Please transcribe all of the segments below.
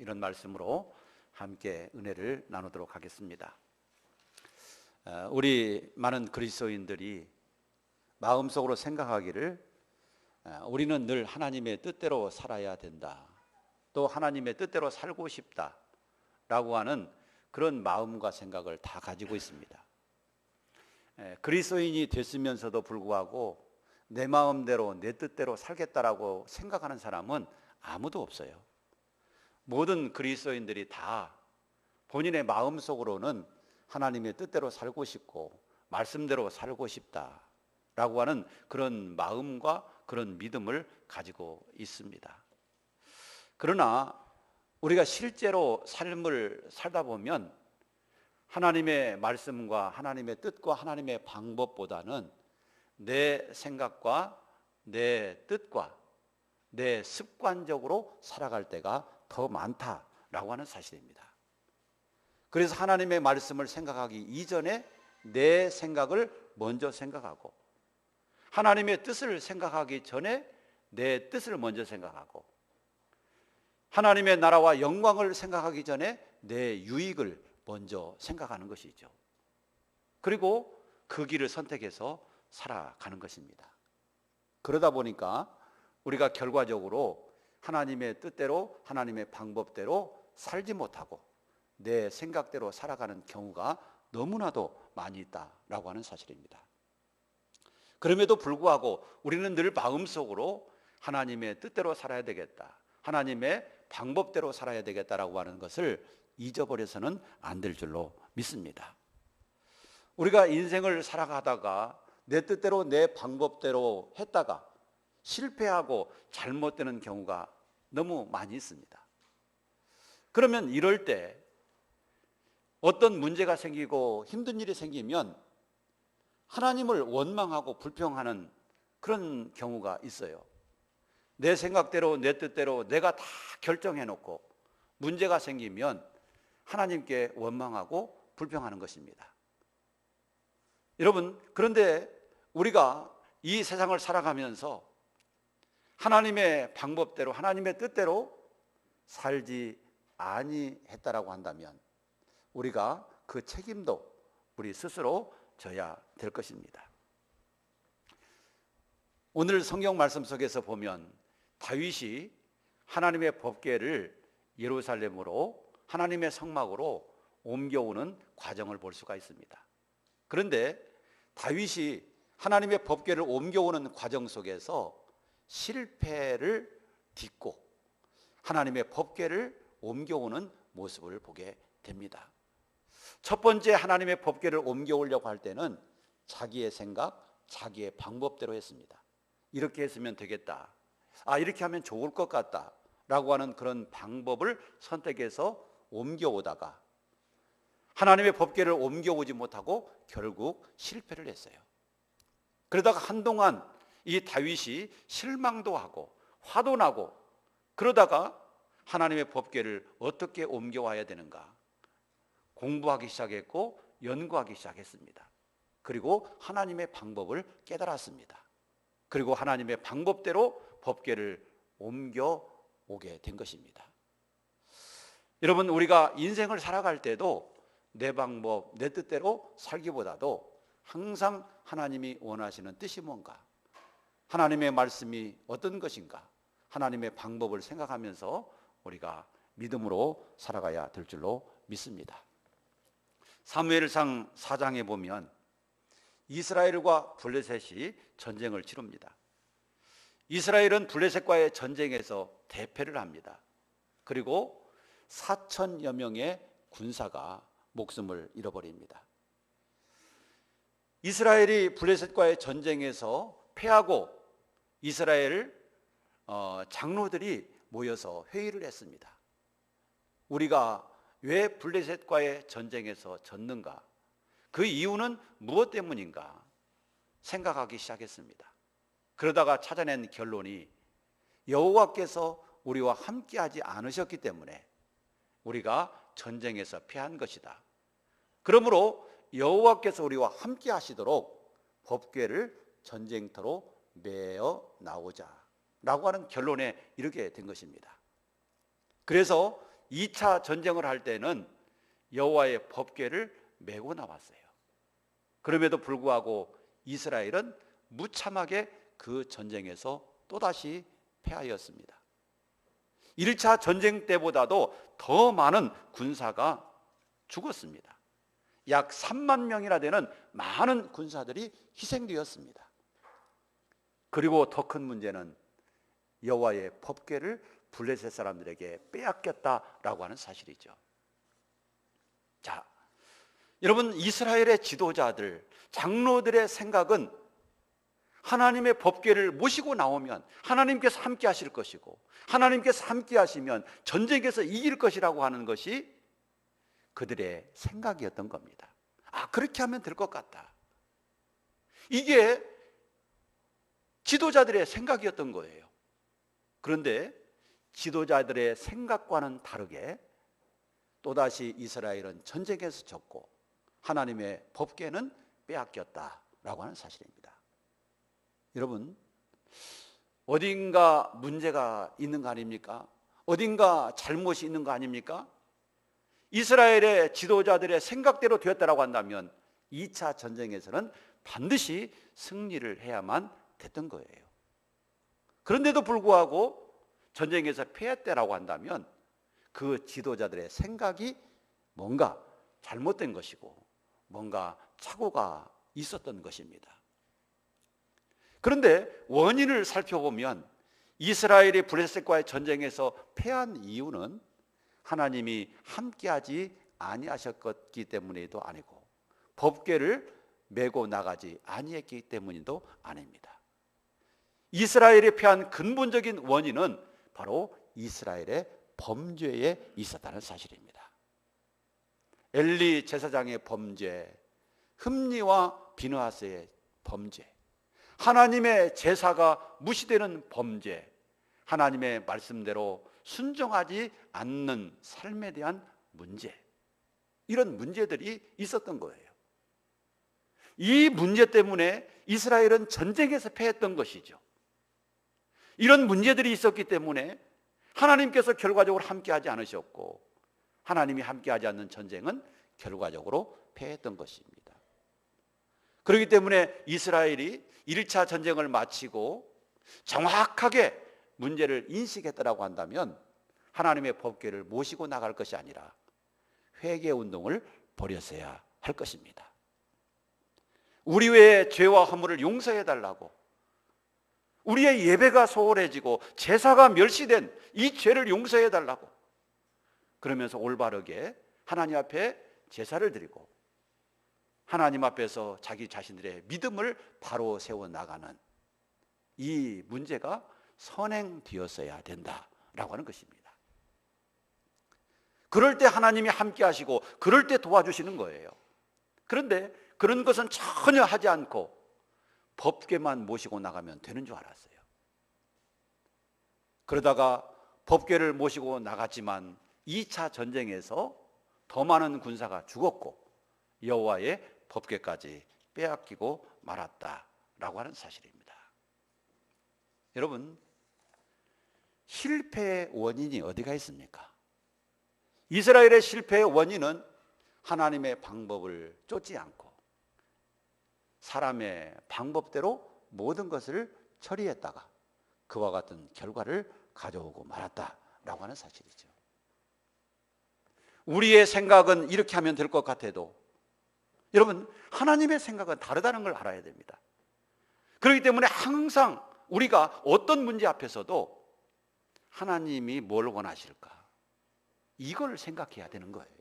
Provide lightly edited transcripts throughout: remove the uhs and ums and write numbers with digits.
이런 말씀으로 함께 은혜를 나누도록 하겠습니다. 우리 많은 그리스도인들이 마음속으로 생각하기를 우리는 늘 하나님의 뜻대로 살아야 된다, 또 하나님의 뜻대로 살고 싶다 라고 하는 그런 마음과 생각을 다 가지고 있습니다. 그리스도인이 됐으면서도 불구하고 내 마음대로 내 뜻대로 살겠다라고 생각하는 사람은 아무도 없어요. 모든 그리스도인들이 다 본인의 마음속으로는 하나님의 뜻대로 살고 싶고 말씀대로 살고 싶다라고 하는 그런 마음과 그런 믿음을 가지고 있습니다. 그러나 우리가 실제로 삶을 살다 보면 하나님의 말씀과 하나님의 뜻과 하나님의 방법보다는 내 생각과 내 뜻과 내 습관적으로 살아갈 때가 더 많다라고 하는 사실입니다. 그래서 하나님의 말씀을 생각하기 이전에 내 생각을 먼저 생각하고, 하나님의 뜻을 생각하기 전에 내 뜻을 먼저 생각하고, 하나님의 나라와 영광을 생각하기 전에 내 유익을 먼저 생각하는 것이죠. 그리고 그 길을 선택해서 살아가는 것입니다. 그러다 보니까 우리가 결과적으로 하나님의 뜻대로 하나님의 방법대로 살지 못하고 내 생각대로 살아가는 경우가 너무나도 많이 있다라고 하는 사실입니다. 그럼에도 불구하고 우리는 늘 마음속으로 하나님의 뜻대로 살아야 되겠다, 하나님의 방법대로 살아야 되겠다라고 하는 것을 잊어버려서는 안 될 줄로 믿습니다. 우리가 인생을 살아가다가 내 뜻대로 내 방법대로 했다가 실패하고 잘못되는 경우가 너무 많이 있습니다. 그러면 이럴 때 어떤 문제가 생기고 힘든 일이 생기면 하나님을 원망하고 불평하는 그런 경우가 있어요. 내 생각대로 내 뜻대로 내가 다 결정해놓고 문제가 생기면 하나님께 원망하고 불평하는 것입니다. 여러분, 그런데 우리가 이 세상을 살아가면서 하나님의 방법대로 하나님의 뜻대로 살지 아니했다라고 한다면 우리가 그 책임도 우리 스스로 져야 될 것입니다. 오늘 성경 말씀 속에서 보면 다윗이 하나님의 법궤를 예루살렘으로 하나님의 성막으로 옮겨오는 과정을 볼 수가 있습니다. 그런데 다윗이 하나님의 법궤를 옮겨오는 과정 속에서 실패를 딛고 하나님의 법궤를 옮겨오는 모습을 보게 됩니다. 첫 번째 하나님의 법궤를 옮겨오려고 할 때는 자기의 생각, 자기의 방법대로 했습니다. 이렇게 했으면 되겠다, 이렇게 하면 좋을 것 같다 라고 하는 그런 방법을 선택해서 옮겨오다가 하나님의 법궤를 옮겨오지 못하고 결국 실패를 했어요. 그러다가 한동안 이 다윗이 실망도 하고 화도 나고, 그러다가 하나님의 법궤를 어떻게 옮겨와야 되는가 공부하기 시작했고 연구하기 시작했습니다. 그리고 하나님의 방법을 깨달았습니다. 그리고 하나님의 방법대로 법궤를 옮겨오게 된 것입니다. 여러분, 우리가 인생을 살아갈 때도 내 방법, 내 뜻대로 살기보다도 항상 하나님이 원하시는 뜻이 뭔가, 하나님의 말씀이 어떤 것인가, 하나님의 방법을 생각하면서 우리가 믿음으로 살아가야 될 줄로 믿습니다. 사무엘상 4장에 보면 이스라엘과 블레셋이 전쟁을 치릅니다. 이스라엘은 블레셋과의 전쟁에서 대패를 합니다. 그리고 4천여 명의 군사가 목숨을 잃어버립니다. 이스라엘이 블레셋과의 전쟁에서 패하고 이스라엘 장로들이 모여서 회의를 했습니다. 우리가 왜 블레셋과의 전쟁에서 졌는가? 그 이유는 무엇 때문인가? 생각하기 시작했습니다. 그러다가 찾아낸 결론이 여호와께서 우리와 함께하지 않으셨기 때문에 우리가 전쟁에서 패한 것이다. 그러므로 여호와께서 우리와 함께 하시도록 법궤를 전쟁터로 메어 나오자 라고 하는 결론에 이르게 된 것입니다. 그래서 2차 전쟁을 할 때는 여호와의 법궤를 메고 나왔어요. 그럼에도 불구하고 이스라엘은 무참하게 그 전쟁에서 또다시 패하였습니다. 1차 전쟁 때보다도 더 많은 군사가 죽었습니다. 약 3만 명이나 되는 많은 군사들이 희생되었습니다. 그리고 더 큰 문제는 여호와의 법궤를 블레셋 사람들에게 빼앗겼다라고 하는 사실이죠. 자, 여러분, 이스라엘의 지도자들, 장로들의 생각은 하나님의 법궤를 모시고 나오면 하나님께서 함께 하실 것이고, 하나님께서 함께 하시면 전쟁에서 이길 것이라고 하는 것이 그들의 생각이었던 겁니다. 아, 그렇게 하면 될 것 같다. 이게 지도자들의 생각이었던 거예요. 그런데 지도자들의 생각과는 다르게 또다시 이스라엘은 전쟁에서 졌고 하나님의 법궤는 빼앗겼다라고 하는 사실입니다. 여러분, 어딘가 문제가 있는 거 아닙니까? 어딘가 잘못이 있는 거 아닙니까? 이스라엘의 지도자들의 생각대로 되었다라고 한다면 2차 전쟁에서는 반드시 승리를 해야만 됐던 거예요. 그런데도 불구하고 전쟁에서 패했다라고 한다면 그 지도자들의 생각이 뭔가 잘못된 것이고 뭔가 착오가 있었던 것입니다. 그런데 원인을 살펴보면 이스라엘이 블레셋과의 전쟁에서 패한 이유는 하나님이 함께하지 아니하셨기 때문에도 아니고 법궤를 메고 나가지 아니했기 때문에도 아닙니다. 이스라엘이 패한 근본적인 원인은 바로 이스라엘의 범죄에 있었다는 사실입니다. 엘리 제사장의 범죄, 흠니와 비느하스의 범죄, 하나님의 제사가 무시되는 범죄, 하나님의 말씀대로 순종하지 않는 삶에 대한 문제, 이런 문제들이 있었던 거예요. 이 문제 때문에 이스라엘은 전쟁에서 패했던 것이죠. 이런 문제들이 있었기 때문에 하나님께서 결과적으로 함께하지 않으셨고 하나님이 함께하지 않는 전쟁은 결과적으로 패했던 것입니다. 그렇기 때문에 이스라엘이 1차 전쟁을 마치고 정확하게 문제를 인식했다라고 한다면 하나님의 법궤를 모시고 나갈 것이 아니라 회개 운동을 벌였어야 할 것입니다. 우리 외의 죄와 허물을 용서해 달라고, 우리의 예배가 소홀해지고 제사가 멸시된 이 죄를 용서해 달라고, 그러면서 올바르게 하나님 앞에 제사를 드리고 하나님 앞에서 자기 자신들의 믿음을 바로 세워나가는 이 문제가 선행되었어야 된다라고 하는 것입니다. 그럴 때 하나님이 함께 하시고 그럴 때 도와주시는 거예요. 그런데 그런 것은 전혀 하지 않고 법궤만 모시고 나가면 되는 줄 알았어요. 그러다가 법궤를 모시고 나갔지만 2차 전쟁에서 더 많은 군사가 죽었고 여호와의 법궤까지 빼앗기고 말았다라고 하는 사실입니다. 여러분, 실패의 원인이 어디가 있습니까? 이스라엘의 실패의 원인은 하나님의 방법을 쫓지 않고 사람의 방법대로 모든 것을 처리했다가 그와 같은 결과를 가져오고 말았다라고 하는 사실이죠. 우리의 생각은 이렇게 하면 될 것 같아도 여러분, 하나님의 생각은 다르다는 걸 알아야 됩니다. 그렇기 때문에 항상 우리가 어떤 문제 앞에서도 하나님이 뭘 원하실까? 이걸 생각해야 되는 거예요.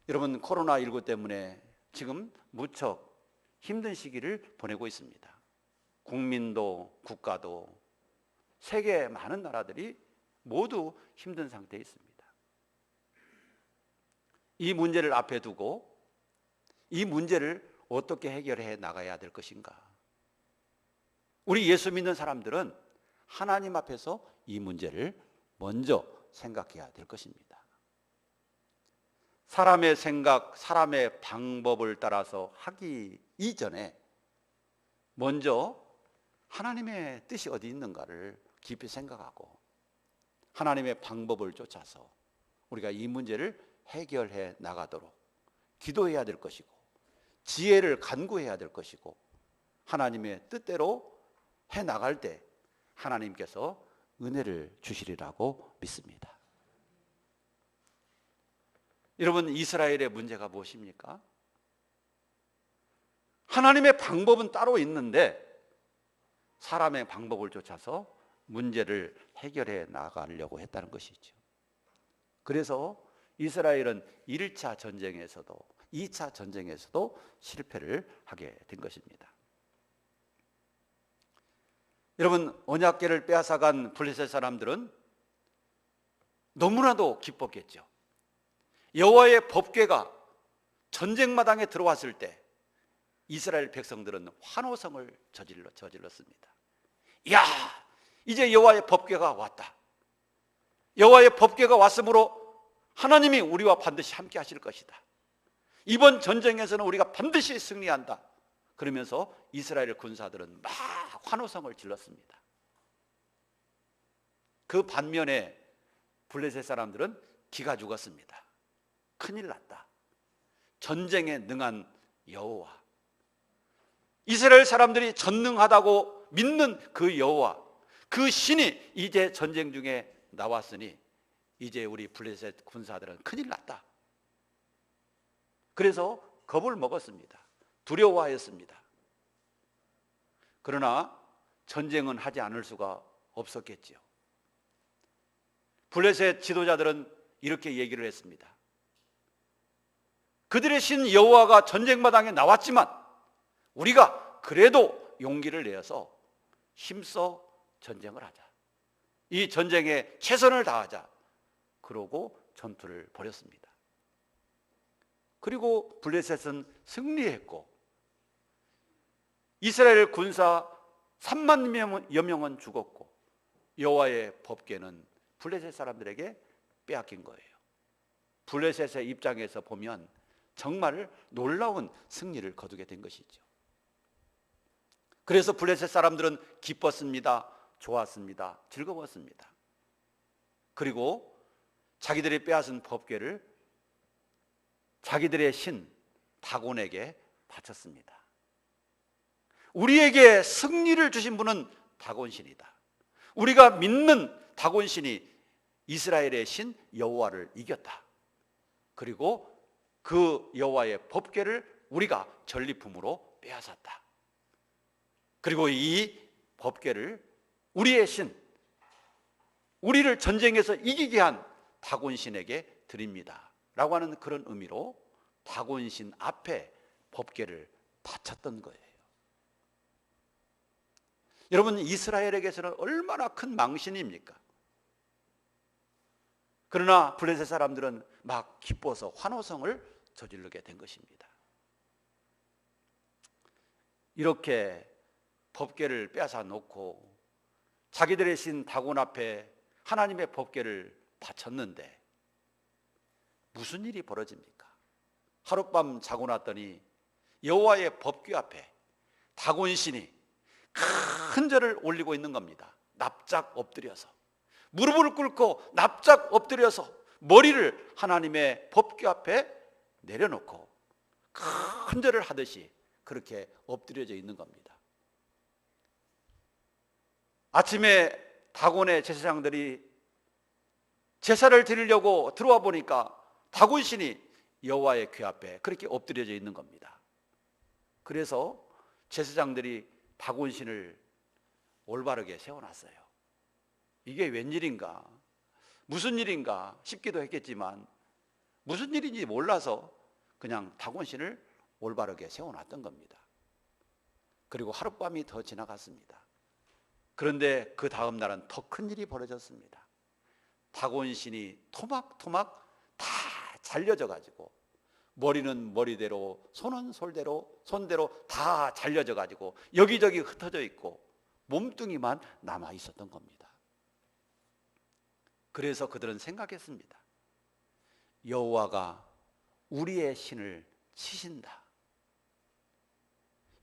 여러분, 코로나19 때문에 지금 무척 힘든 시기를 보내고 있습니다. 국민도 국가도 세계 많은 나라들이 모두 힘든 상태에 있습니다. 이 문제를 앞에 두고 이 문제를 어떻게 해결해 나가야 될 것인가? 우리 예수 믿는 사람들은 하나님 앞에서 이 문제를 먼저 생각해야 될 것입니다. 사람의 생각, 사람의 방법을 따라서 하기 이전에 먼저 하나님의 뜻이 어디 있는가를 깊이 생각하고 하나님의 방법을 쫓아서 우리가 이 문제를 해결해 나가도록 기도해야 될 것이고, 지혜를 간구해야 될 것이고, 하나님의 뜻대로 해 나갈 때 하나님께서 은혜를 주시리라고 믿습니다. 여러분, 이스라엘의 문제가 무엇입니까? 하나님의 방법은 따로 있는데 사람의 방법을 쫓아서 문제를 해결해 나가려고 했다는 것이죠. 그래서 이스라엘은 1차 전쟁에서도 2차 전쟁에서도 실패를 하게 된 것입니다. 여러분, 언약궤를 빼앗아간 블레셋 사람들은 너무나도 기뻤겠죠. 여호와의 법궤가 전쟁마당에 들어왔을 때 이스라엘 백성들은 환호성을 저질렀습니다. 이야, 이제 여호와의 법궤가 왔다. 여호와의 법궤가 왔으므로 하나님이 우리와 반드시 함께 하실 것이다. 이번 전쟁에서는 우리가 반드시 승리한다. 그러면서 이스라엘 군사들은 막 환호성을 질렀습니다. 그 반면에 블레셋 사람들은 기가 죽었습니다. 큰일 났다. 전쟁에 능한 여호와, 이스라엘 사람들이 전능하다고 믿는 그 여호와, 그 신이 이제 전쟁 중에 나왔으니 이제 우리 블레셋 군사들은 큰일 났다. 그래서 겁을 먹었습니다. 두려워하였습니다. 그러나 전쟁은 하지 않을 수가 없었겠지요. 블레셋 지도자들은 이렇게 얘기를 했습니다. 그들의 신 여호와가 전쟁마당에 나왔지만 우리가 그래도 용기를 내어서 힘써 전쟁을 하자. 이 전쟁에 최선을 다하자. 그러고 전투를 벌였습니다. 그리고 블레셋은 승리했고 이스라엘 군사 3만여 명은 죽었고 여호와의 법궤는 블레셋 사람들에게 빼앗긴 거예요. 블레셋의 입장에서 보면 정말 놀라운 승리를 거두게 된 것이죠. 그래서 블레셋 사람들은 기뻤습니다. 좋았습니다. 즐거웠습니다. 그리고 자기들이 빼앗은 법궤를 자기들의 신 다곤에게 바쳤습니다. 우리에게 승리를 주신 분은 다곤신이다. 우리가 믿는 다곤신이 이스라엘의 신 여호와를 이겼다. 그리고 그 여호와의 법궤를 우리가 전리품으로 빼앗았다. 그리고 이 법궤를 우리의 신, 우리를 전쟁에서 이기게 한 다곤신에게 드립니다 라고 하는 그런 의미로 다곤신 앞에 법궤를 바쳤던 거예요. 여러분, 이스라엘에게서는 얼마나 큰 망신입니까? 그러나 블레셋 사람들은 막 기뻐서 환호성을 저지르게 된 것입니다. 이렇게 법궤를 빼앗아 놓고 자기들의 신 다곤 앞에 하나님의 법궤를 바쳤는데 무슨 일이 벌어집니까? 하룻밤 자고 났더니 여호와의 법궤 앞에 다곤신이 큰 절을 올리고 있는 겁니다. 납작 엎드려서, 무릎을 꿇고 납작 엎드려서 머리를 하나님의 법궤 앞에 내려놓고 큰 절을 하듯이 그렇게 엎드려져 있는 겁니다. 아침에 다곤의 제사장들이 제사를 드리려고 들어와 보니까 다곤신이 여호와의 궤 앞에 그렇게 엎드려져 있는 겁니다. 그래서 제사장들이 다곤신을 올바르게 세워놨어요. 이게 웬일인가, 무슨 일인가 싶기도 했겠지만 무슨 일인지 몰라서 그냥 다곤신을 올바르게 세워놨던 겁니다. 그리고 하룻밤이 더 지나갔습니다. 그런데 그 다음 날은 더 큰 일이 벌어졌습니다. 다곤신이 토막토막 다 잘려져 가지고 머리는 머리대로, 손은 손대로 다 잘려져 가지고 여기저기 흩어져 있고 몸뚱이만 남아 있었던 겁니다. 그래서 그들은 생각했습니다. 여호와가 우리의 신을 치신다.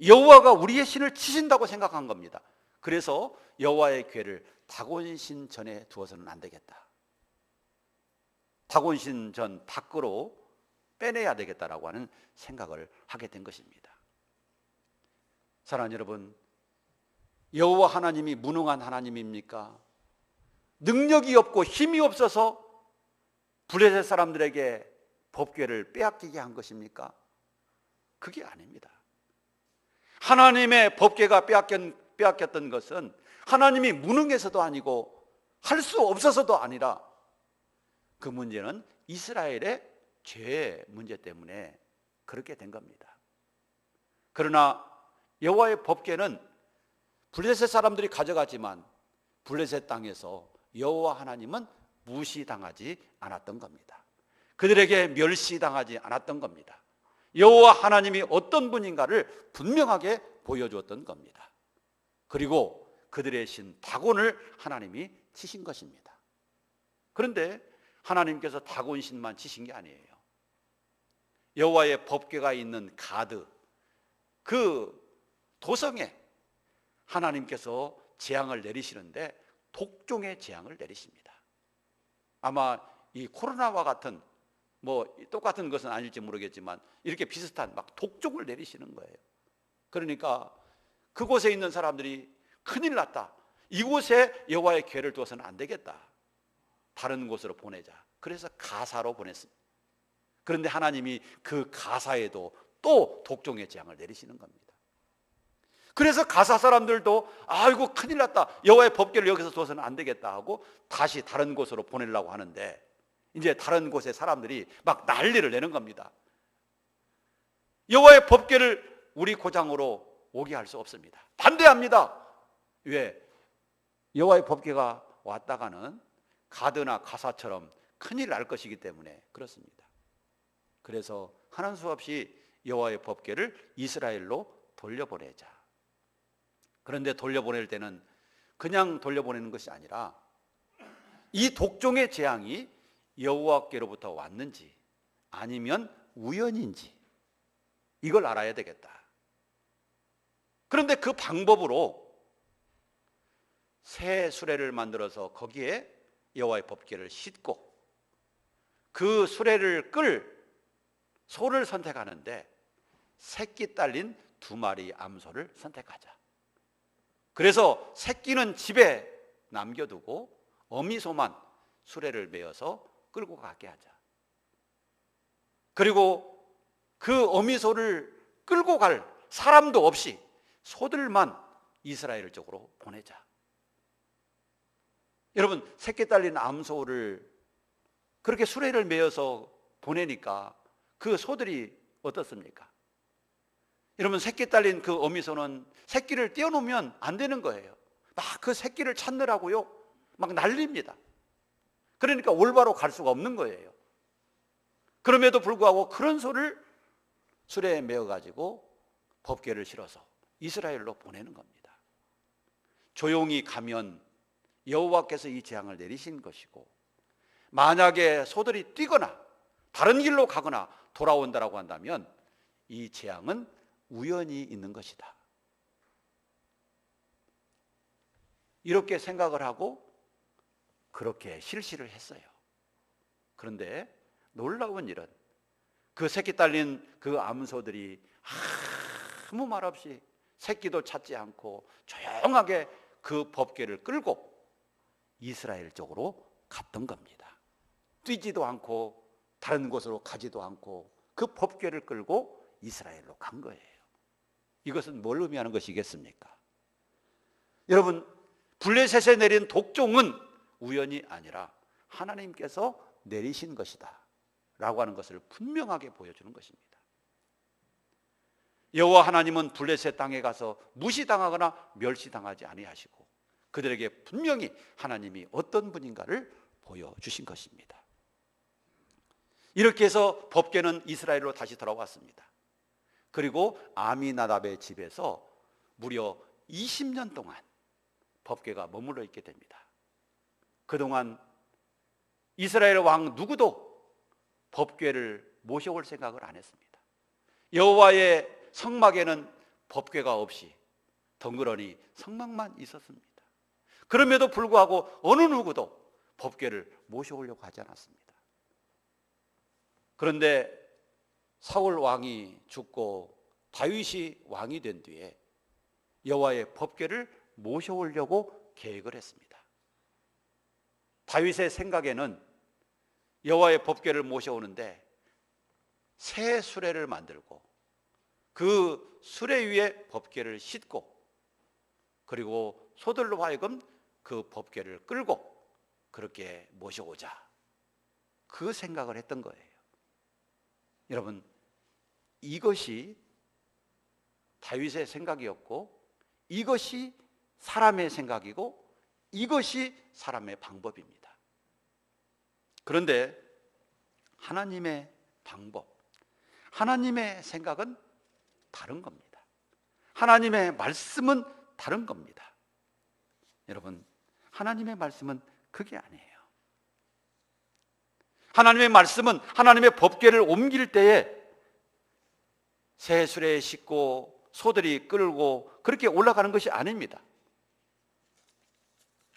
여호와가 우리의 신을 치신다고 생각한 겁니다. 그래서 여호와의 궤를 다곤신 전에 두어서는 안 되겠다. 다곤신 전 밖으로 빼내야 되겠다라고 하는 생각을 하게 된 것입니다. 사랑하는 여러분, 여호와 하나님이 무능한 하나님입니까? 능력이 없고 힘이 없어서 블레셋 사람들에게 법궤를 빼앗기게 한 것입니까? 그게 아닙니다. 하나님의 법궤가 빼앗겼던 것은 하나님이 무능해서도 아니고 할 수 없어서도 아니라 그 문제는 이스라엘의 죄의 문제 때문에 그렇게 된 겁니다. 그러나 여호와의 법궤는 블레셋 사람들이 가져가지만 블레셋 땅에서 여호와 하나님은 무시당하지 않았던 겁니다. 그들에게 멸시당하지 않았던 겁니다. 여호와 하나님이 어떤 분인가를 분명하게 보여주었던 겁니다. 그리고 그들의 신 다곤을 하나님이 치신 것입니다. 그런데 하나님께서 다곤신만 치신 게 아니에요. 여호와의 법궤가 있는 가드, 그 도성에 하나님께서 재앙을 내리시는데 독종의 재앙을 내리십니다. 아마 이 코로나와 같은 똑같은 것은 아닐지 모르겠지만 이렇게 비슷한 막 독종을 내리시는 거예요. 그러니까 그곳에 있는 사람들이 큰일 났다. 이곳에 여호와의 궤를 두어서는 안 되겠다. 다른 곳으로 보내자. 그래서 가사로 보냈습니다. 그런데 하나님이 그 가사에도 또 독종의 재앙을 내리시는 겁니다. 그래서 가사 사람들도 아이고 큰일 났다. 여호와의 법궤를 여기서 두어서는 안 되겠다 하고 다시 다른 곳으로 보내려고 하는데 이제 다른 곳의 사람들이 막 난리를 내는 겁니다. 여호와의 법궤를 우리 고장으로 오게 할 수 없습니다. 반대합니다. 왜? 여호와의 법궤가 왔다가는 가드나 가사처럼 큰일 날 것이기 때문에 그렇습니다. 그래서 하는 수 없이 여호와의 법궤를 이스라엘로 돌려보내자. 그런데 돌려보낼 때는 그냥 돌려보내는 것이 아니라 이 독종의 재앙이 여호와께로부터 왔는지 아니면 우연인지 이걸 알아야 되겠다. 그런데 그 방법으로 새 수레를 만들어서 거기에 여호와의 법궤를 싣고 그 수레를 끌 소를 선택하는데 새끼 딸린 2마리 암소를 선택하자. 그래서 새끼는 집에 남겨두고 어미소만 수레를 메어서 끌고 가게 하자. 그리고 그 어미소를 끌고 갈 사람도 없이 소들만 이스라엘 쪽으로 보내자. 여러분, 새끼 딸린 암소를 그렇게 수레를 메어서 보내니까 그 소들이 어떻습니까? 여러분, 새끼 딸린 그 어미소는 새끼를 떼어놓으면 안 되는 거예요. 막 그 새끼를 찾느라고요 막 난립니다. 그러니까 올바로 갈 수가 없는 거예요. 그럼에도 불구하고 그런 소를 수레에 메어가지고 법궤를 실어서 이스라엘로 보내는 겁니다. 조용히 가면 여호와께서 이 재앙을 내리신 것이고, 만약에 소들이 뛰거나 다른 길로 가거나 돌아온다라고 한다면 이 재앙은 우연히 있는 것이다. 이렇게 생각을 하고 그렇게 실시를 했어요. 그런데 놀라운 일은 그 새끼 딸린 그 암소들이 아무 말 없이 새끼도 찾지 않고 조용하게 그 법궤를 끌고 이스라엘 쪽으로 갔던 겁니다. 뛰지도 않고 다른 곳으로 가지도 않고 그 법궤를 끌고 이스라엘로 간 거예요. 이것은 뭘 의미하는 것이겠습니까? 여러분, 블레셋에 내린 독종은 우연이 아니라 하나님께서 내리신 것이다 라고 하는 것을 분명하게 보여주는 것입니다. 여호와 하나님은 블레셋 땅에 가서 무시당하거나 멸시당하지 아니하시고 그들에게 분명히 하나님이 어떤 분인가를 보여주신 것입니다. 이렇게 해서 법궤는 이스라엘로 다시 돌아왔습니다. 그리고 아미나답의 집에서 무려 20년 동안 법궤가 머물러 있게 됩니다. 그동안 이스라엘 왕 누구도 법궤를 모셔올 생각을 안 했습니다. 여호와의 성막에는 법궤가 없이 덩그러니 성막만 있었습니다. 그럼에도 불구하고 어느 누구도 법궤를 모셔오려고 하지 않았습니다. 그런데 사울 왕이 죽고 다윗이 왕이 된 뒤에 여호와의 법궤를 모셔오려고 계획을 했습니다. 다윗의 생각에는 여호와의 법궤를 모셔오는데 새 수레를 만들고 그 수레 위에 법궤를 싣고 그리고 소들로 하여금 그 법궤를 끌고 그렇게 모셔오자, 그 생각을 했던 거예요. 여러분, 이것이 다윗의 생각이었고 이것이 사람의 생각이고 이것이 사람의 방법입니다. 그런데 하나님의 방법, 하나님의 생각은 다른 겁니다. 하나님의 말씀은 다른 겁니다. 여러분, 하나님의 말씀은 그게 아니에요. 하나님의 말씀은 하나님의 법궤를 옮길 때에 새 수레에 싣고 소들이 끌고 그렇게 올라가는 것이 아닙니다.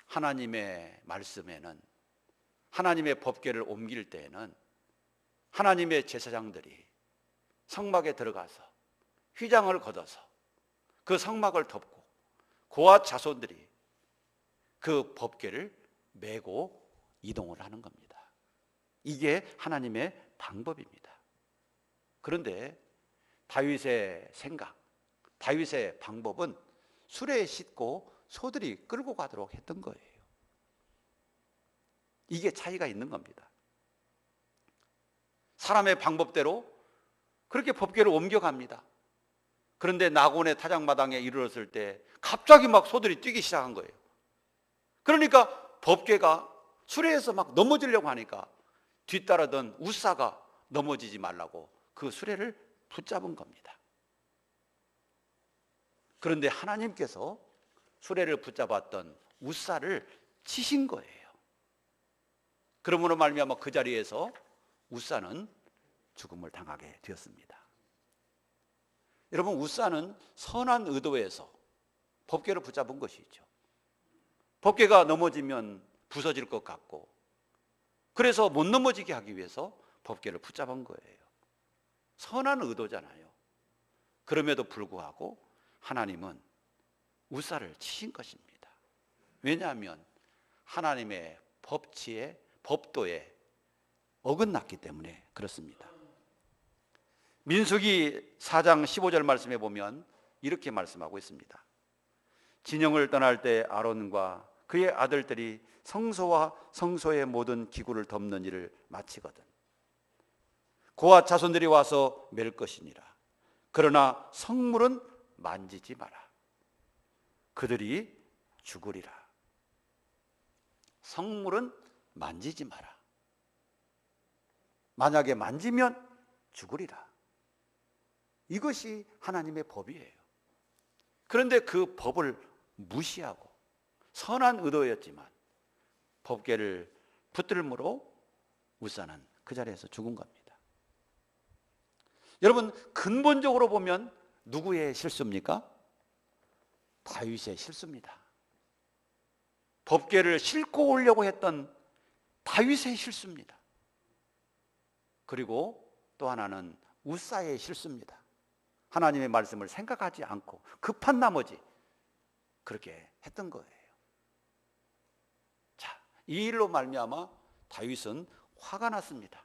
하나님의 말씀에는, 하나님의 법궤를 옮길 때에는 하나님의 제사장들이 성막에 들어가서 휘장을 걷어서 그 성막을 덮고 그와 자손들이 그 법궤를 메고 이동을 하는 겁니다. 이게 하나님의 방법입니다. 그런데 다윗의 생각, 다윗의 방법은 수레에 싣고 소들이 끌고 가도록 했던 거예요. 이게 차이가 있는 겁니다. 사람의 방법대로 그렇게 법궤를 옮겨갑니다. 그런데 나곤의 타작마당에 이르렀을 때 갑자기 막 소들이 뛰기 시작한 거예요. 그러니까 법궤가 수레에서 막 넘어지려고 하니까 뒤따르던 우사가 넘어지지 말라고 그 수레를 붙잡은 겁니다. 그런데 하나님께서 수레를 붙잡았던 우사를 치신 거예요. 그러므로 말미암아 그 자리에서 우사는 죽음을 당하게 되었습니다. 여러분, 우사는 선한 의도에서 법궤를 붙잡은 것이죠. 법궤가 넘어지면 부서질 것 같고 그래서 못 넘어지게 하기 위해서 법궤를 붙잡은 거예요. 선한 의도잖아요. 그럼에도 불구하고 하나님은 우사를 치신 것입니다. 왜냐하면 하나님의 법치에, 법도에 어긋났기 때문에 그렇습니다. 민수기 4장 15절 말씀에 보면 이렇게 말씀하고 있습니다. 진영을 떠날 때 아론과 그의 아들들이 성소와 성소의 모든 기구를 덮는 일을 마치거든 그와 자손들이 와서 맬 것이니라. 그러나 성물은 만지지 마라. 그들이 죽으리라. 성물은 만지지 마라. 만약에 만지면 죽으리라. 이것이 하나님의 법이에요. 그런데 그 법을 무시하고 선한 의도였지만 법궤를 붙들므로 우사는 그 자리에서 죽은 겁니다. 여러분, 근본적으로 보면 누구의 실수입니까? 다윗의 실수입니다. 법궤를 싣고 오려고 했던 다윗의 실수입니다. 그리고 또 하나는 우사의 실수입니다. 하나님의 말씀을 생각하지 않고 급한 나머지 그렇게 했던 거예요. 자, 이 일로 말미암아 다윗은 화가 났습니다.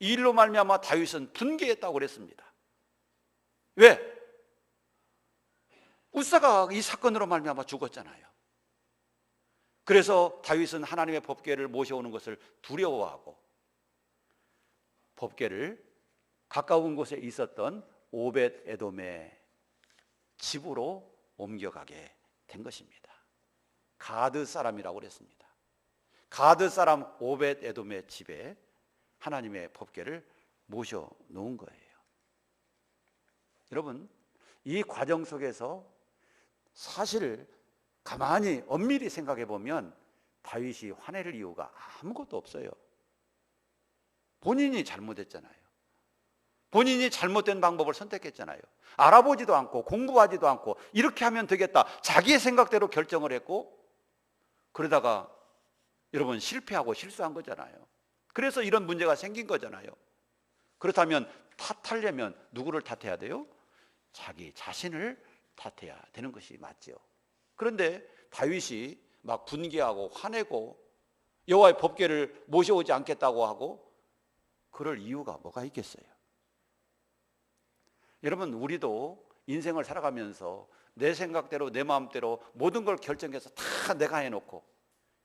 이 일로 말미암아 다윗은 분개했다고 그랬습니다. 왜? 우사가 이 사건으로 말미암아 죽었잖아요. 그래서 다윗은 하나님의 법궤를 모셔오는 것을 두려워하고 법궤를 가까운 곳에 있었던 오벳 에돔의 집으로 옮겨가게 된 것입니다. 가드 사람이라고 그랬습니다. 가드 사람 오벳 에돔의 집에 하나님의 법궤를 모셔 놓은 거예요. 여러분, 이 과정 속에서 사실 가만히 엄밀히 생각해 보면 다윗이 화낼 이유가 아무것도 없어요. 본인이 잘못했잖아요. 본인이 잘못된 방법을 선택했잖아요. 알아보지도 않고 공부하지도 않고 이렇게 하면 되겠다, 자기의 생각대로 결정을 했고 그러다가 여러분 실패하고 실수한 거잖아요. 그래서 이런 문제가 생긴 거잖아요. 그렇다면 탓하려면 누구를 탓해야 돼요? 자기 자신을 탓해야 되는 것이 맞죠. 그런데 다윗이 막 분개하고 화내고 여호와의 법궤를 모셔오지 않겠다고 하고 그럴 이유가 뭐가 있겠어요? 여러분, 우리도 인생을 살아가면서 내 생각대로 내 마음대로 모든 걸 결정해서 다 내가 해놓고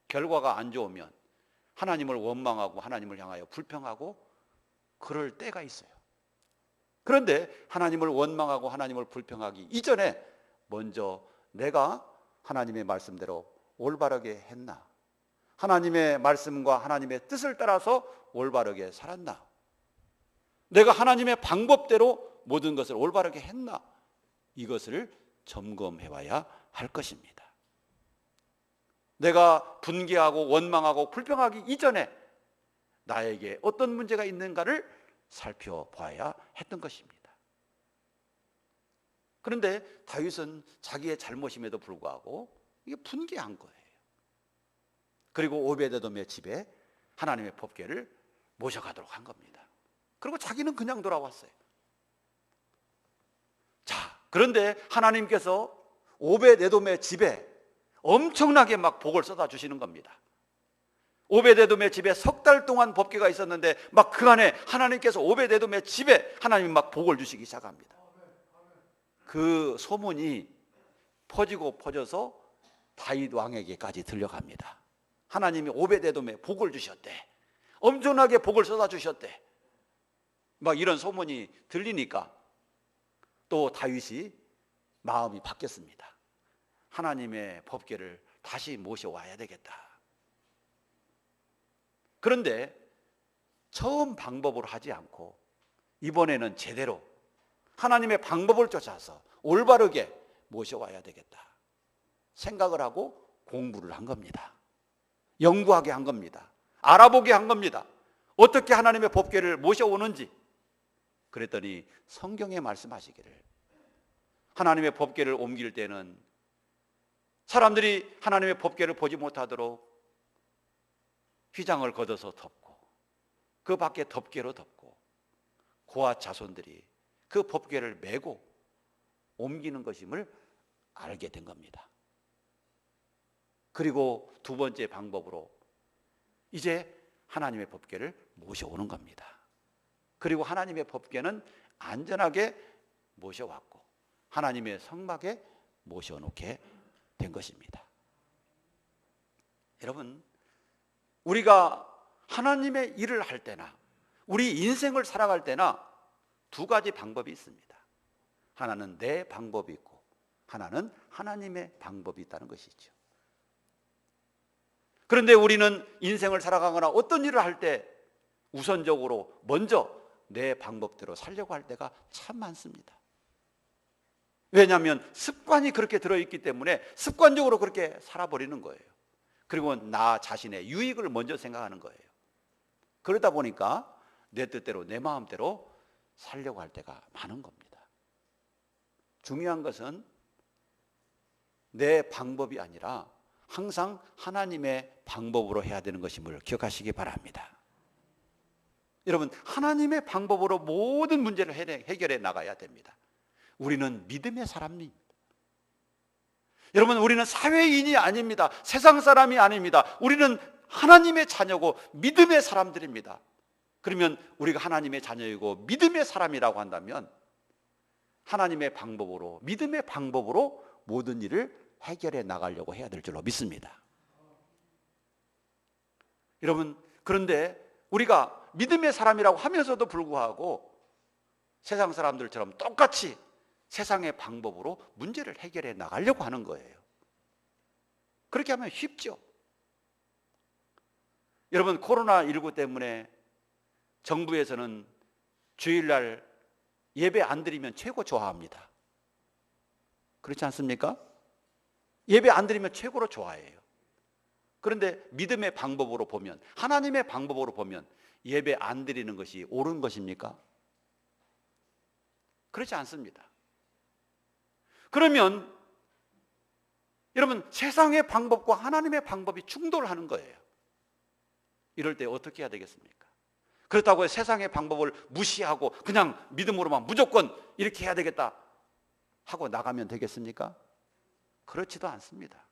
결과가 안 좋으면 하나님을 원망하고 하나님을 향하여 불평하고 그럴 때가 있어요. 그런데 하나님을 원망하고 하나님을 불평하기 이전에 먼저 내가 하나님의 말씀대로 올바르게 했나? 하나님의 말씀과 하나님의 뜻을 따라서 올바르게 살았나? 내가 하나님의 방법대로 모든 것을 올바르게 했나? 이것을 점검해 와야 할 것입니다. 내가 분개하고 원망하고 불평하기 이전에 나에게 어떤 문제가 있는가를 살펴봐야 했던 것입니다. 그런데 다윗은 자기의 잘못임에도 불구하고 이게 분개한 거예요. 그리고 오베데돔의 집에 하나님의 법궤를 모셔가도록 한 겁니다. 그리고 자기는 그냥 돌아왔어요. 자, 그런데 하나님께서 오베데돔의 집에 엄청나게 막 복을 쏟아 주시는 겁니다. 오베데돔의 집에 석 달 동안 법궤가 있었는데 막 그 안에 하나님께서 오베데돔의 집에 하나님이 막 복을 주시기 시작합니다. 그 소문이 퍼지고 퍼져서 다윗 왕에게까지 들려갑니다. 하나님이 오베데돔에 복을 주셨대. 엄청나게 복을 쏟아 주셨대. 막 이런 소문이 들리니까 또 다윗이 마음이 바뀌었습니다. 하나님의 법궤를 다시 모셔와야 되겠다. 그런데 처음 방법으로 하지 않고 이번에는 제대로 하나님의 방법을 쫓아서 올바르게 모셔와야 되겠다 생각을 하고 공부를 한 겁니다. 연구하게 한 겁니다. 알아보게 한 겁니다. 어떻게 하나님의 법궤를 모셔오는지. 그랬더니 성경에 말씀하시기를 하나님의 법궤를 옮길 때는 사람들이 하나님의 법궤를 보지 못하도록 휘장을 걷어서 덮고 그 밖에 덮개로 덮고 고아 자손들이 그 법궤를 메고 옮기는 것임을 알게 된 겁니다. 그리고 두 번째 방법으로 이제 하나님의 법궤를 모셔오는 겁니다. 그리고 하나님의 법궤는 안전하게 모셔왔고 하나님의 성막에 모셔놓게 된 것입니다. 여러분, 우리가 하나님의 일을 할 때나 우리 인생을 살아갈 때나 두 가지 방법이 있습니다. 하나는 내 방법이 있고 하나는 하나님의 방법이 있다는 것이죠. 그런데 우리는 인생을 살아가거나 어떤 일을 할 때 우선적으로 먼저 내 방법대로 살려고 할 때가 참 많습니다. 왜냐하면 습관이 그렇게 들어있기 때문에 습관적으로 그렇게 살아버리는 거예요. 그리고 나 자신의 유익을 먼저 생각하는 거예요. 그러다 보니까 내 뜻대로 내 마음대로 살려고 할 때가 많은 겁니다. 중요한 것은 내 방법이 아니라 항상 하나님의 방법으로 해야 되는 것임을 기억하시기 바랍니다. 여러분, 하나님의 방법으로 모든 문제를 해결해 나가야 됩니다. 우리는 믿음의 사람입니다. 여러분, 우리는 사회인이 아닙니다. 세상 사람이 아닙니다. 우리는 하나님의 자녀고 믿음의 사람들입니다. 그러면 우리가 하나님의 자녀이고 믿음의 사람이라고 한다면 하나님의 방법으로, 믿음의 방법으로 모든 일을 해결해 나가려고 해야 될 줄로 믿습니다. 여러분, 그런데 우리가 믿음의 사람이라고 하면서도 불구하고 세상 사람들처럼 똑같이 세상의 방법으로 문제를 해결해 나가려고 하는 거예요. 그렇게 하면 쉽죠. 여러분, 코로나19 때문에 정부에서는 주일날 예배 안 드리면 최고 좋아합니다. 그렇지 않습니까? 예배 안 드리면 최고로 좋아해요. 그런데 믿음의 방법으로 보면, 하나님의 방법으로 보면 예배 안 드리는 것이 옳은 것입니까? 그렇지 않습니다. 그러면 여러분, 세상의 방법과 하나님의 방법이 충돌하는 거예요. 이럴 때 어떻게 해야 되겠습니까? 그렇다고 세상의 방법을 무시하고 그냥 믿음으로만 무조건 이렇게 해야 되겠다 하고 나가면 되겠습니까? 그렇지도 않습니다.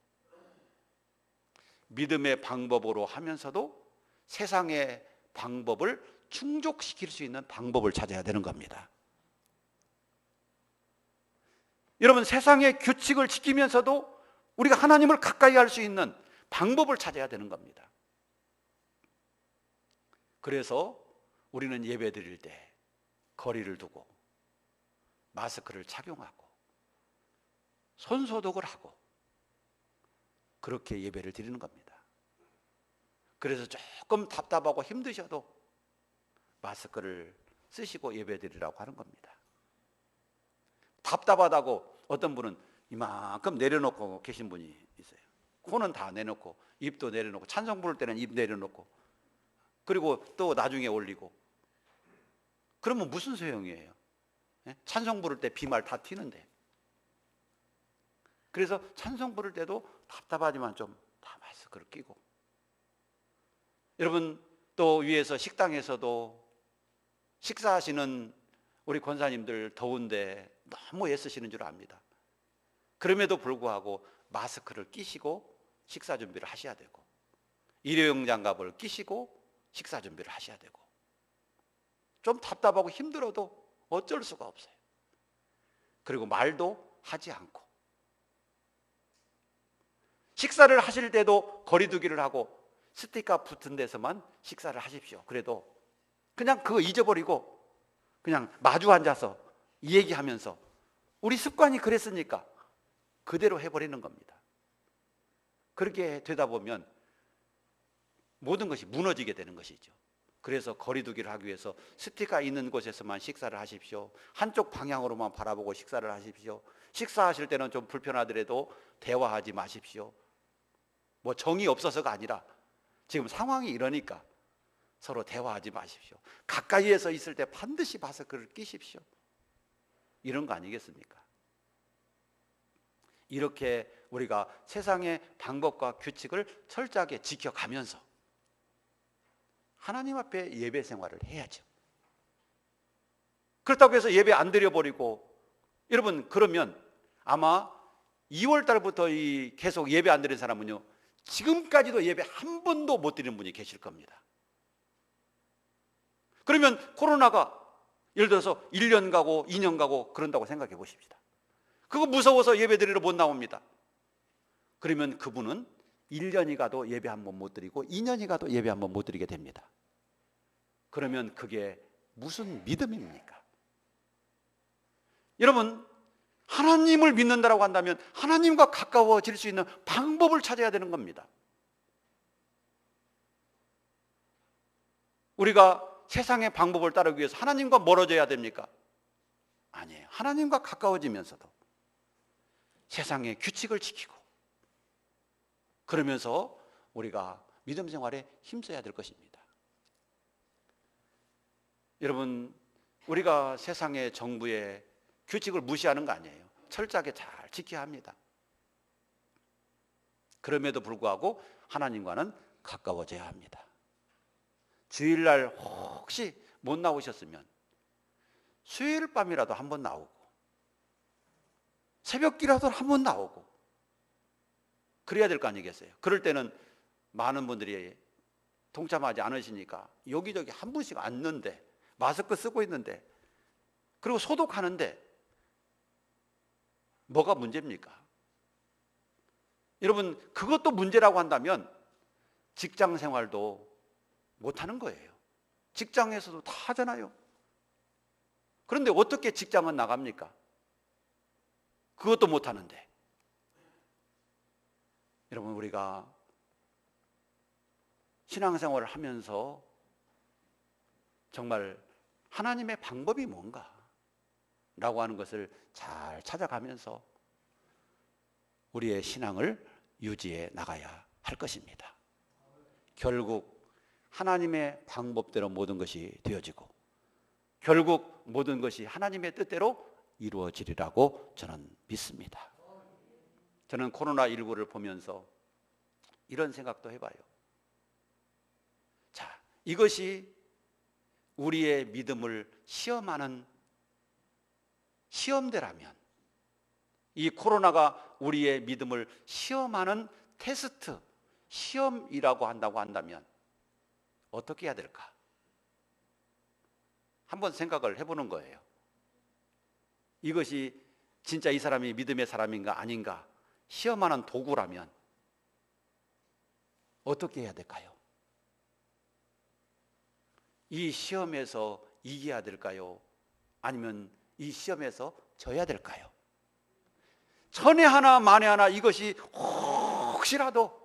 믿음의 방법으로 하면서도 세상의 방법을 충족시킬 수 있는 방법을 찾아야 되는 겁니다. 여러분, 세상의 규칙을 지키면서도 우리가 하나님을 가까이 할 수 있는 방법을 찾아야 되는 겁니다. 그래서 우리는 예배 드릴 때 거리를 두고 마스크를 착용하고 손소독을 하고 그렇게 예배를 드리는 겁니다. 그래서 조금 답답하고 힘드셔도 마스크를 쓰시고 예배 드리라고 하는 겁니다. 답답하다고 어떤 분은 이만큼 내려놓고 계신 분이 있어요. 코는 다 내놓고 입도 내려놓고 찬송 부를 때는 입 내려놓고 그리고 또 나중에 올리고 그러면 무슨 소용이에요? 찬송 부를 때 비말 다 튀는데. 그래서 찬송 부를 때도 답답하지만 좀 다 마스크를 끼고, 여러분 또 위에서 식당에서도 식사하시는 우리 권사님들 더운데 너무 애쓰시는 줄 압니다. 그럼에도 불구하고 마스크를 끼시고 식사 준비를 하셔야 되고 일회용 장갑을 끼시고 식사 준비를 하셔야 되고 좀 답답하고 힘들어도 어쩔 수가 없어요. 그리고 말도 하지 않고 식사를 하실 때도 거리 두기를 하고 스티커 붙은 데서만 식사를 하십시오. 그래도 그냥 그거 잊어버리고 그냥 마주 앉아서 얘기하면서 우리 습관이 그랬으니까 그대로 해버리는 겁니다. 그렇게 되다 보면 모든 것이 무너지게 되는 것이죠. 그래서 거리두기를 하기 위해서 스티커 있는 곳에서만 식사를 하십시오. 한쪽 방향으로만 바라보고 식사를 하십시오. 식사하실 때는 좀 불편하더라도 대화하지 마십시오. 뭐 정이 없어서가 아니라 지금 상황이 이러니까 서로 대화하지 마십시오. 가까이에서 있을 때 반드시 마스크를 끼십시오. 이런 거 아니겠습니까? 이렇게 우리가 세상의 방법과 규칙을 철저하게 지켜가면서 하나님 앞에 예배 생활을 해야죠. 그렇다고 해서 예배 안 드려버리고, 여러분 그러면 아마 2월 달부터 계속 예배 안 드린 사람은요 지금까지도 예배 한 번도 못 드리는 분이 계실 겁니다. 그러면 코로나가 예를 들어서 1년 가고 2년 가고 그런다고 생각해 보십시다. 그거 무서워서 예배 드리러 못 나옵니다. 그러면 그분은 1년이 가도 예배 한 번 못 드리고 2년이 가도 예배 한 번 못 드리게 됩니다. 그러면 그게 무슨 믿음입니까? 여러분, 하나님을 믿는다라고 한다면 하나님과 가까워질 수 있는 방법을 찾아야 되는 겁니다. 우리가 세상의 방법을 따르기 위해서 하나님과 멀어져야 됩니까? 아니에요. 하나님과 가까워지면서도 세상의 규칙을 지키고 그러면서 우리가 믿음 생활에 힘써야 될 것입니다. 여러분, 우리가 세상의 정부의 규칙을 무시하는 거 아니에요. 철저하게 잘 지켜야 합니다. 그럼에도 불구하고 하나님과는 가까워져야 합니다. 주일날 혹시 못 나오셨으면 수요일 밤이라도 한번 나오고 새벽기라도 한번 나오고 그래야 될 거 아니겠어요? 그럴 때는 많은 분들이 동참하지 않으시니까 여기저기 한 분씩 앉는데 마스크 쓰고 있는데 그리고 소독하는데 뭐가 문제입니까? 여러분, 그것도 문제라고 한다면 직장 생활도 못하는 거예요. 직장에서도 다 하잖아요. 그런데 어떻게 직장은 나갑니까? 그것도 못하는데. 여러분, 우리가 신앙생활을 하면서 정말 하나님의 방법이 뭔가 라고 하는 것을 잘 찾아가면서 우리의 신앙을 유지해 나가야 할 것입니다. 결국 하나님의 방법대로 모든 것이 되어지고 결국 모든 것이 하나님의 뜻대로 이루어지리라고 저는 믿습니다. 저는 코로나19를 보면서 이런 생각도 해봐요. 자, 이것이 우리의 믿음을 시험하는 시험대라면, 이 코로나가 우리의 믿음을 시험하는 테스트, 시험이라고 한다면 어떻게 해야 될까? 한번 생각을 해보는 거예요. 이것이 진짜 이 사람이 믿음의 사람인가 아닌가 시험하는 도구라면 어떻게 해야 될까요? 이 시험에서 이겨야 될까요? 아니면 이 시험에서 져야 될까요? 천에 하나 만에 하나 이것이 혹시라도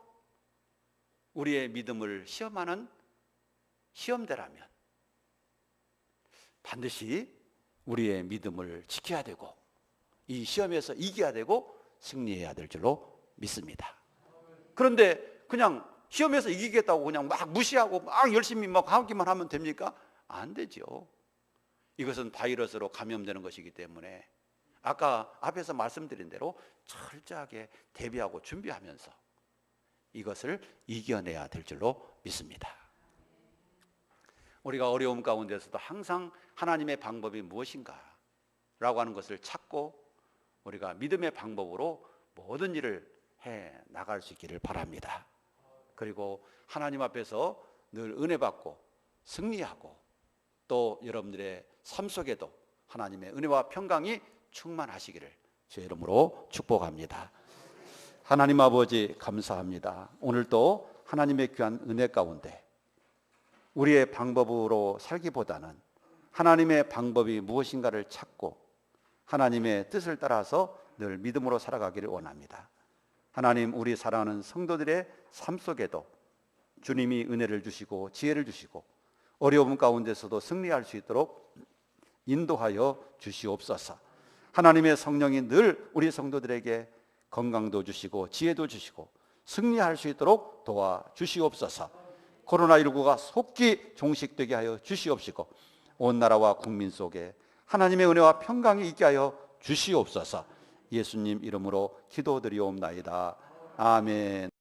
우리의 믿음을 시험하는 시험대라면 반드시 우리의 믿음을 지켜야 되고 이 시험에서 이겨야 되고 승리해야 될 줄로 믿습니다. 그런데 그냥 시험에서 이기겠다고 그냥 막 무시하고 막 열심히 막 하기만 하면 됩니까? 안 되죠. 이것은 바이러스로 감염되는 것이기 때문에 아까 앞에서 말씀드린 대로 철저하게 대비하고 준비하면서 이것을 이겨내야 될 줄로 믿습니다. 우리가 어려움 가운데서도 항상 하나님의 방법이 무엇인가 라고 하는 것을 찾고 우리가 믿음의 방법으로 모든 일을 해 나갈 수 있기를 바랍니다. 그리고 하나님 앞에서 늘 은혜 받고 승리하고 또 여러분들의 삶 속에도 하나님의 은혜와 평강이 충만하시기를 주의 이름으로 축복합니다. 하나님 아버지 감사합니다. 오늘도 하나님의 귀한 은혜 가운데 우리의 방법으로 살기보다는 하나님의 방법이 무엇인가를 찾고 하나님의 뜻을 따라서 늘 믿음으로 살아가기를 원합니다. 하나님, 우리 사랑하는 성도들의 삶 속에도 주님이 은혜를 주시고 지혜를 주시고 어려움 가운데서도 승리할 수 있도록 인도하여 주시옵소서. 하나님의 성령이 늘 우리 성도들에게 건강도 주시고 지혜도 주시고 승리할 수 있도록 도와주시옵소서. 코로나19가 속히 종식되게 하여 주시옵시고 온 나라와 국민 속에 하나님의 은혜와 평강이 있게 하여 주시옵소서. 예수님 이름으로 기도드리옵나이다. 아멘.